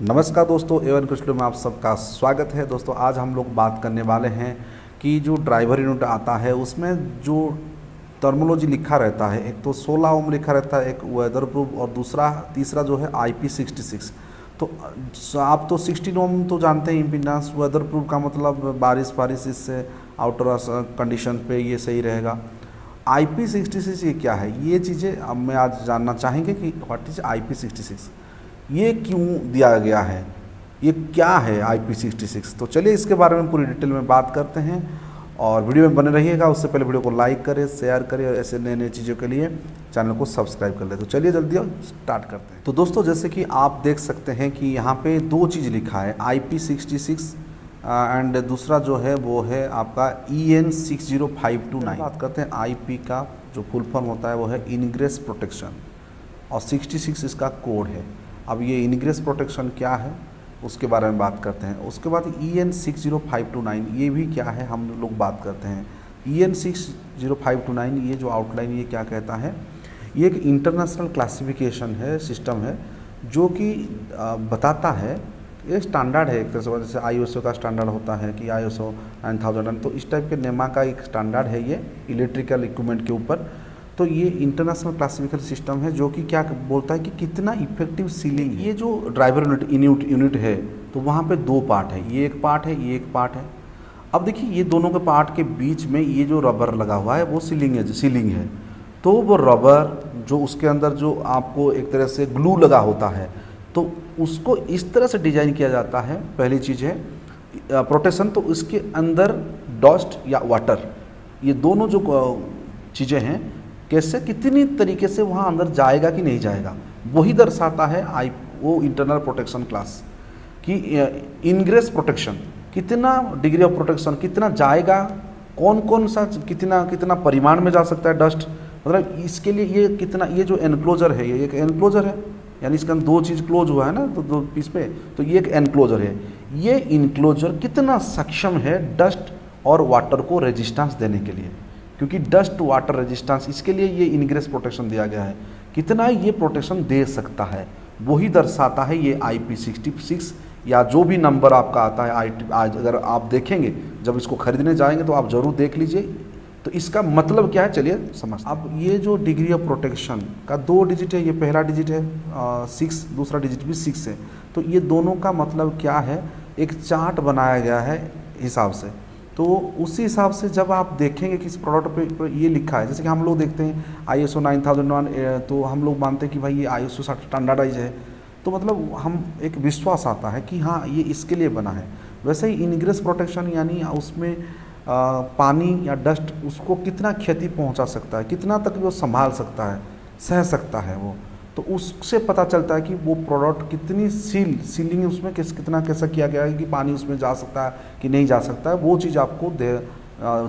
नमस्कार दोस्तों, एवन कुशल में आप सबका स्वागत है। दोस्तों आज हम लोग बात करने वाले हैं कि जो ड्राइवर यूनिट आता है उसमें जो टर्मिनोलॉजी लिखा रहता है, एक तो 16 ओम लिखा रहता है, एक वेदर प्रूफ और तीसरा जो है IP66। तो आप तो 16 ओम तो जानते हैं इम्पीडेंस, वेदर प्रूफ का मतलब बारिश इससे आउटर कंडीशन पे ये सही रहेगा। IP66 ये क्या है, ये चीज़ें अब मैं आज जानना चाहेंगे कि व्हाट इज IP66, ये क्यों दिया गया है, ये क्या है IP66। तो चलिए इसके बारे में पूरी डिटेल में बात करते हैं और वीडियो में बने रहिएगा। उससे पहले वीडियो को लाइक करें, शेयर करें और ऐसे नए नए चीज़ों के लिए चैनल को सब्सक्राइब कर ले। तो चलिए जल्दी स्टार्ट करते हैं। तो दोस्तों जैसे कि आप देख सकते हैं कि यहाँ पे दो चीज़ लिखा है, IP66 एंड दूसरा जो है वो है आपका EN60529। बात करते हैं IP का जो फुल फॉर्म होता है वो है इनग्रेस प्रोटेक्शन और 66 इसका कोड है। अब ये इनग्रेस प्रोटेक्शन क्या है उसके बारे में बात करते हैं। उसके बाद EN60529 ये भी क्या है हम लोग बात करते हैं। EN60529 ये जो आउटलाइन ये क्या कहता है, ये एक इंटरनेशनल क्लासिफिकेशन है, सिस्टम है जो कि बताता है, ये स्टैंडर्ड है एक तरह से, जैसे ISO का स्टैंडर्ड होता है कि ISO 9000, तो इस टाइप के नेमा का एक स्टैंडर्ड है ये इलेक्ट्रिकल इक्विपमेंट के ऊपर। तो ये इंटरनेशनल क्लासिफिकेशन सिस्टम है जो कि क्या बोलता है कि कितना इफेक्टिव सीलिंग। ये जो ड्राइवर यूनिट है तो वहाँ पे दो पार्ट है, ये एक पार्ट है, ये एक पार्ट है। अब देखिए ये दोनों के पार्ट के बीच में ये जो रबर लगा हुआ है वो सीलिंग है। तो वो रबर जो उसके अंदर जो आपको एक तरह से ग्लू लगा होता है, तो उसको इस तरह से डिजाइन किया जाता है। पहली चीज़ है प्रोटेक्शन, तो इसके अंदर डस्ट या वाटर, ये दोनों जो चीज़ें हैं कैसे कितनी तरीके से वहाँ अंदर जाएगा कि नहीं जाएगा, वही दर्शाता है वो इंटरनल प्रोटेक्शन क्लास कि इनग्रेस प्रोटेक्शन, कितना डिग्री ऑफ प्रोटेक्शन, कितना जाएगा, कौन कौन सा कितना परिमाण में जा सकता है डस्ट, मतलब इसके लिए ये कितना, ये जो एनक्लोजर है, ये एक एनक्लोजर है, यानी इसके अंदर दो चीज़ क्लोज हुआ है ना, तो दो पीस पे, तो ये एक एनक्लोजर है। ये इनक्लोजर कितना सक्षम है डस्ट और वाटर को रेजिस्टेंस देने के लिए, क्योंकि डस्ट वाटर रेजिस्टेंस, इसके लिए ये इनग्रेस प्रोटेक्शन दिया गया है। कितना ये प्रोटेक्शन दे सकता है वही दर्शाता है ये IP66, या जो भी नंबर आपका आता है। आज अगर आप देखेंगे, जब इसको खरीदने जाएंगे तो आप ज़रूर देख लीजिए, तो इसका मतलब क्या है चलिए समझ। अब ये जो डिग्री ऑफ प्रोटेक्शन का दो डिजिट है, ये पहला डिजिट है 6, दूसरा डिजिट भी 6 है। तो ये दोनों का मतलब क्या है, एक चार्ट बनाया गया है हिसाब से। तो उसी हिसाब से जब आप देखेंगे कि इस प्रोडक्ट पे ये लिखा है, जैसे कि हम लोग देखते हैं ISO 9001, तो हम लोग मानते हैं कि भाई ये ISO स्टैंडर्डाइज है, तो मतलब हम एक विश्वास आता है कि हाँ ये इसके लिए बना है। वैसे ही इनग्रेस प्रोटेक्शन यानी उसमें पानी या डस्ट उसको कितना क्षति पहुंचा सकता है, कितना तक वो संभाल सकता है, सह सकता है वो, तो उससे पता चलता है कि वो प्रोडक्ट कितनी सीलिंग उसमें कैसा किया गया है कि पानी उसमें जा सकता है कि नहीं जा सकता है, वो चीज़ आपको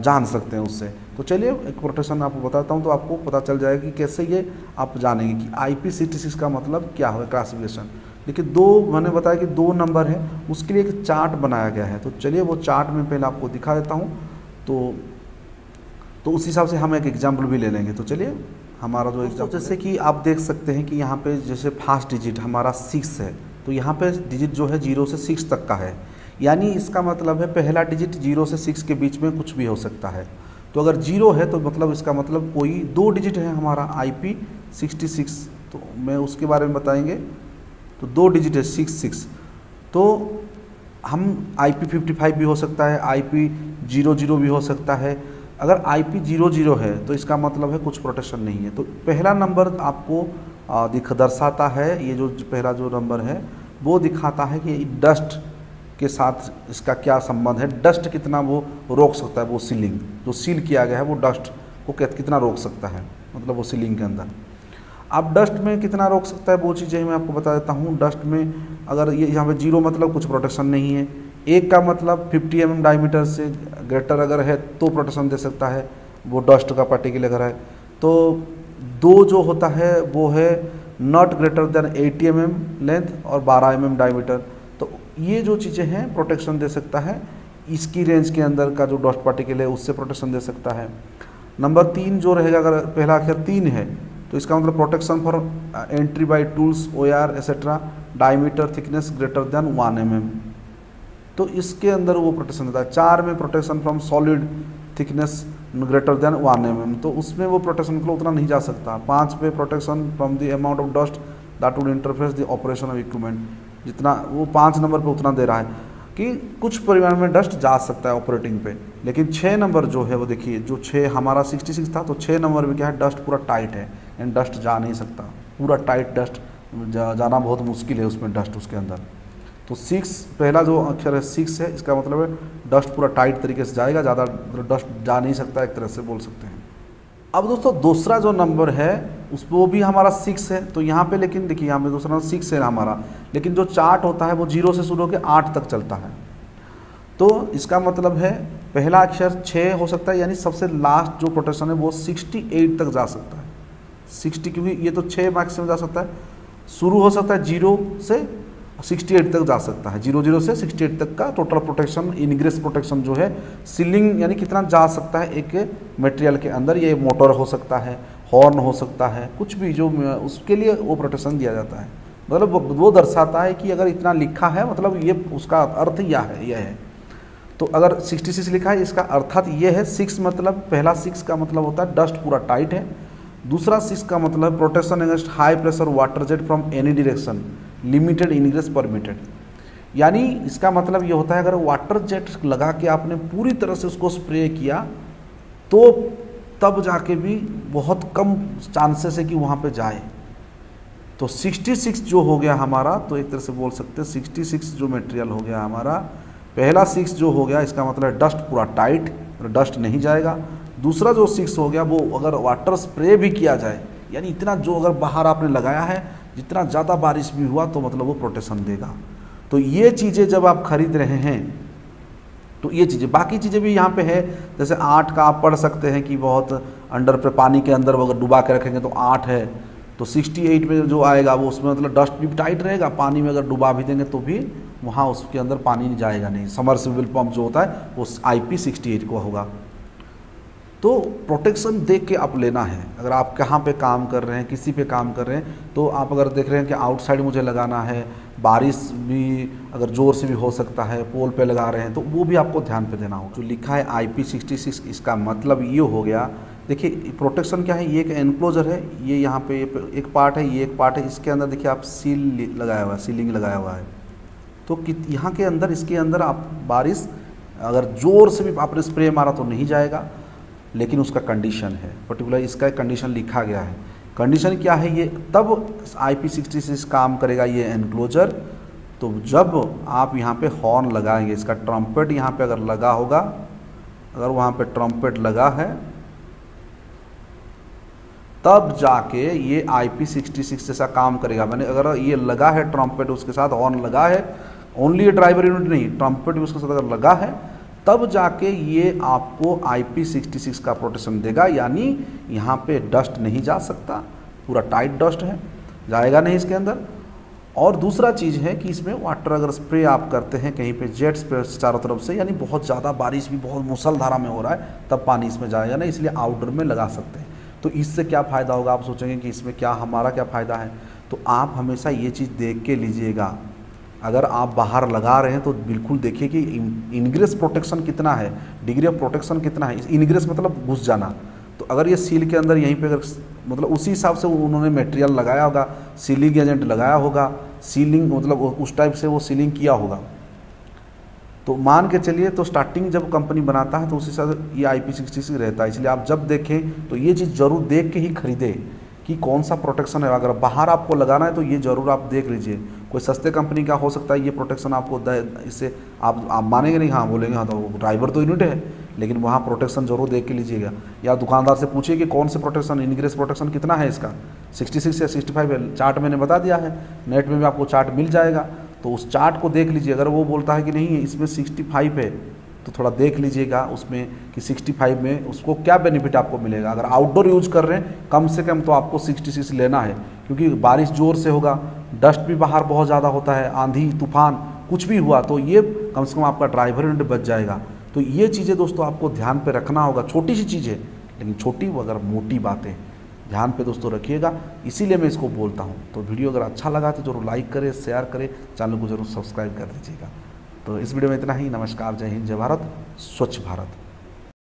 जान सकते हैं उससे। तो चलिए एक प्रोटेक्शन आपको बताता हूँ, तो आपको पता चल जाएगा कि कैसे ये आप जानेंगे कि IP66 का मतलब क्या है क्लासिफिकेशन। लेकिन दो मैंने बताया कि दो नंबर है, उसके लिए एक चार्ट बनाया गया है। तो चलिए वो चार्ट में पहले आपको दिखा देता हूँ, तो उस हिसाब से हम एक एग्जाम्पल भी ले लेंगे। तो चलिए हमारा जो एग्जाम्पल, जैसे कि आप देख सकते हैं कि यहाँ पे जैसे फर्स्ट डिजिट हमारा 6 है, तो यहाँ पे डिजिट जो है 0 से 6 तक का है, यानी इसका मतलब है पहला डिजिट 0 से 6 के बीच में कुछ भी हो सकता है। तो अगर 0 है तो मतलब इसका मतलब कोई दो डिजिट है हमारा IP66, तो मैं उसके बारे में बताएंगे। तो दो डिजिट है 66, तो हम IP55 भी हो सकता है, IP00 भी हो सकता है। अगर IP00 है तो इसका मतलब है कुछ प्रोटेक्शन नहीं है। तो पहला नंबर आपको दर्शाता है, ये जो पहला जो नंबर है वो दिखाता है कि डस्ट के साथ इसका क्या संबंध है, डस्ट कितना वो रोक सकता है, वो सीलिंग जो सील किया गया है वो डस्ट को कितना रोक सकता है, मतलब वो सीलिंग के अंदर। अब डस्ट में कितना रोक सकता है वो चीज़ें मैं आपको बता देता हूँ। डस्ट में अगर ये यहाँ पे 0 मतलब कुछ प्रोटेक्शन नहीं है, 1 का मतलब 50 mm डायमीटर से ग्रेटर अगर है तो प्रोटेक्शन दे सकता है, वो डस्ट का पार्टिकल अगर है। तो 2 जो होता है वो है not greater than 80 mm length और 12 mm डायमीटर। तो ये जो चीज़ें हैं प्रोटेक्शन दे सकता है, इसकी रेंज के अंदर का जो डस्ट पार्टिकल है उससे प्रोटेक्शन दे सकता है। नंबर 3 जो रहेगा, अगर पहला अक्षर 3 है तो इसका मतलब protection for entry by tools OR etcetera, diameter thickness greater than 1 mm, तो इसके अंदर वो प्रोटेक्शन देता है। 4 में protection from solid thickness greater than 1 mm, तो उसमें वो प्रोटेक्शन को उतना नहीं जा सकता। 5 पे protection from the amount of dust that would interface the operation of equipment, जितना वो 5 नंबर पे उतना दे रहा है कि कुछ परिमाण में डस्ट जा सकता है ऑपरेटिंग पे। लेकिन 6 नंबर जो है वो देखिए, जो 6 हमारा 66 था, तो 6 नंबर में क्या है, डस्ट पूरा टाइट है, यानी डस्ट जा नहीं सकता, पूरा टाइट डस्ट जाना बहुत मुश्किल है उसमें डस्ट उसके अंदर। तो 6 पहला जो अक्षर है 6 है, इसका मतलब है डस्ट पूरा टाइट तरीके से जाएगा, ज़्यादा डस्ट जा नहीं सकता, एक तरह से बोल सकते हैं। अब दोस्तों दूसरा जो नंबर है उस वो भी हमारा 6 है, तो यहाँ पे लेकिन देखिए यहाँ पे दूसरा 6 है हमारा, लेकिन जो चार्ट होता है वो 0 से शुरू होकर 8 तक चलता है। तो इसका मतलब है पहला अक्षर 6 हो सकता है, यानी सबसे लास्ट जो प्रोटेक्शन है वो 68 तक जा सकता है। 60, क्योंकि ये तो 6 मैक्सिमम जा सकता है, शुरू हो सकता है 0 से 68 तक जा सकता है। 00 से 68 तक का टोटल प्रोटेक्शन, इनग्रेस प्रोटेक्शन जो है, सीलिंग यानी कितना जा सकता है एक मटेरियल के अंदर। ये मोटर हो सकता है, हॉर्न हो सकता है, कुछ भी जो उसके लिए वो प्रोटेक्शन दिया जाता है। मतलब वो दर्शाता है कि अगर इतना लिखा है मतलब ये उसका अर्थ यह है। तो अगर 66 लिखा है इसका अर्थात ये है 6, मतलब पहला 6 का मतलब होता है डस्ट पूरा टाइट है। दूसरा 6 का मतलब protection against high pressure water jet from any direction, limited ingress permitted, यानी इसका मतलब ये होता है अगर वाटर जेट लगा के आपने पूरी तरह से उसको स्प्रे किया तो तब जाके भी बहुत कम चांसेस है कि वहाँ पे जाए। तो 66 जो हो गया हमारा, तो एक तरह से बोल सकते हैं 66 जो मटेरियल हो गया हमारा, पहला 6 जो हो गया इसका मतलब डस्ट पूरा टाइट, डस्ट नहीं जाएगा। दूसरा जो 6 हो गया वो अगर वाटर स्प्रे भी किया जाए, यानी इतना जो अगर बाहर आपने लगाया है, जितना ज़्यादा बारिश भी हुआ तो मतलब वो प्रोटेक्शन देगा। तो ये चीज़ें जब आप खरीद रहे हैं तो ये चीज़ें, बाकी चीज़ें भी यहाँ पे है, जैसे 8 का आप पढ़ सकते हैं कि बहुत अंडर पे पानी के अंदर अगर डुबा के रखेंगे तो 8 है। तो 68 में जो आएगा वो उसमें मतलब डस्ट भी टाइट रहेगा, पानी में अगर डुबा भी देंगे तो भी वहाँ उसके अंदर पानी नहीं जाएगा नहीं। समरसेबल पंप जो होता है वो IP68 को होगा। तो प्रोटेक्शन देख के आप लेना है। अगर आप कहाँ पे काम कर रहे हैं, किसी पे काम कर रहे हैं, तो आप अगर देख रहे हैं कि आउटसाइड मुझे लगाना है, बारिश भी अगर ज़ोर से भी हो सकता है, पोल पे लगा रहे हैं, तो वो भी आपको ध्यान पे देना हो। जो लिखा है IP66, इसका मतलब ये हो गया, देखिए प्रोटेक्शन क्या है, ये एक एनक्लोजर है, ये यहाँ पे एक पार्ट है, ये एक पार्ट है, इसके अंदर देखिए आप सील लगाया हुआ है, सीलिंग लगाया हुआ है। तो यहाँ के अंदर, इसके अंदर आप बारिश अगर ज़ोर से भी आपने स्प्रे मारा तो नहीं जाएगा, लेकिन उसका कंडीशन है, पर्टिकुलर इसका एक कंडीशन लिखा गया है। कंडीशन क्या है, ये तब IP66 काम करेगा ये एनक्लोजर, तो जब आप यहाँ पे हॉर्न लगाएंगे, इसका ट्रम्पेट यहाँ पे अगर लगा होगा, अगर वहाँ पे ट्रम्पेट लगा है तब जाके ये IP66 जैसा काम करेगा। मैंने अगर ये लगा है ट्रम्पेट, उसके साथ हॉर्न लगा है, ओनली ये ड्राइवर यूनिट नहीं, ट्रम्पेट भी उसके साथ अगर लगा है, तब जाके ये आपको IP66 का प्रोटेक्शन देगा। यानी यहाँ पे डस्ट नहीं जा सकता, पूरा टाइट डस्ट है, जाएगा नहीं इसके अंदर। और दूसरा चीज़ है कि इसमें वाटर अगर स्प्रे आप करते हैं कहीं पे, जेट स्प्रे चारों तरफ से, यानी बहुत ज़्यादा बारिश भी बहुत मूसलधारा में हो रहा है, तब पानी इसमें जाएगा नहीं, इसलिए आउटडोर में लगा सकते हैं। तो इससे क्या फ़ायदा होगा, आप सोचेंगे कि इसमें क्या हमारा क्या फ़ायदा है, तो आप हमेशा ये चीज़ देख के लीजिएगा। अगर आप बाहर लगा रहे हैं तो बिल्कुल देखिए कि इनग्रेस प्रोटेक्शन कितना है, डिग्री ऑफ प्रोटेक्शन कितना है। इनग्रेस मतलब घुस जाना, तो अगर ये सील के अंदर यहीं पे अगर मतलब उसी हिसाब से उन्होंने मटेरियल लगाया होगा, सीलिंग एजेंट लगाया होगा, सीलिंग मतलब उस टाइप से वो सीलिंग किया होगा, तो मान के चलिए, तो स्टार्टिंग जब कंपनी बनाता है तो उसी हिसाब से ये IP66 रहता है। इसलिए आप जब देखें तो ये चीज़ ज़रूर देख के ही खरीदें कि कौन सा प्रोटेक्शन है। अगर बाहर आपको लगाना है तो ये ज़रूर आप देख लीजिए। कोई सस्ते कंपनी का हो सकता है ये प्रोटेक्शन आपको इससे आप मानेंगे नहीं, हाँ बोलेंगे हाँ तो ड्राइवर तो यूनिट है, लेकिन वहाँ प्रोटेक्शन जरूर देख के लीजिएगा। या दुकानदार से पूछिए कि कौन से प्रोटेक्शन, इनग्रेस प्रोटेक्शन कितना है इसका, 66 या 65 है। चार्ट मैंने बता दिया है, नेट में भी आपको चार्ट मिल जाएगा, तो उस चार्ट को देख लीजिए। अगर वो बोलता है कि नहीं है इसमें 65 है, तो थोड़ा देख लीजिएगा उसमें कि 65 में उसको क्या बेनिफिट आपको मिलेगा। अगर आउटडोर यूज कर रहे हैं कम से कम तो आपको 66 लेना है, क्योंकि बारिश ज़ोर से होगा, डस्ट भी बाहर बहुत ज़्यादा होता है, आंधी तूफान कुछ भी हुआ तो ये कम से कम आपका ड्राइवर यूनिट बच जाएगा। तो ये चीज़ें दोस्तों आपको ध्यान पे रखना होगा। छोटी सी चीज़ है, लेकिन छोटी मगर मोटी बातें, ध्यान पे दोस्तों रखिएगा, इसीलिए मैं इसको बोलता हूँ। तो वीडियो अगर अच्छा लगा तो जरूर लाइक करें, शेयर करें, चैनल को जरूर सब्सक्राइब कर दीजिएगा। तो इस वीडियो में इतना ही। नमस्कार, जय हिंद, जय भारत, स्वच्छ भारत।